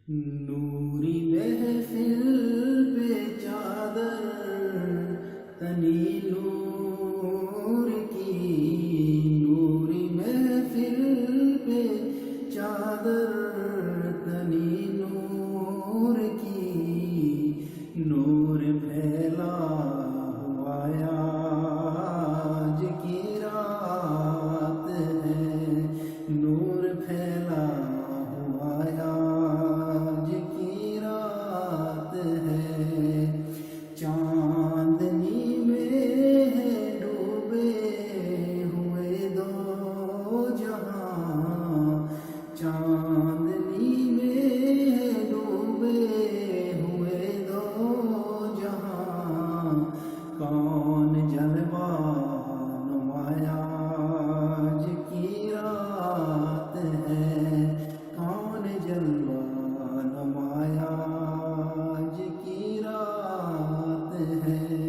نوری محفل پہ چادر تنی نور کی، نوری محفل پہ چادر تنی نور کی، نور پھیلا ہوا آج کی رات ہے، نور پھیلا ہوا آج کی رات ہے، چاندنی میں ہے ڈوبے ہوئے دو جہاں، چاندنی میں ہے ڈوبے ہوئے دو جہاں، کون جلوہ نمایاں آج کی رات ہے، کون جلوہ نمایاں آج کی رات ہے۔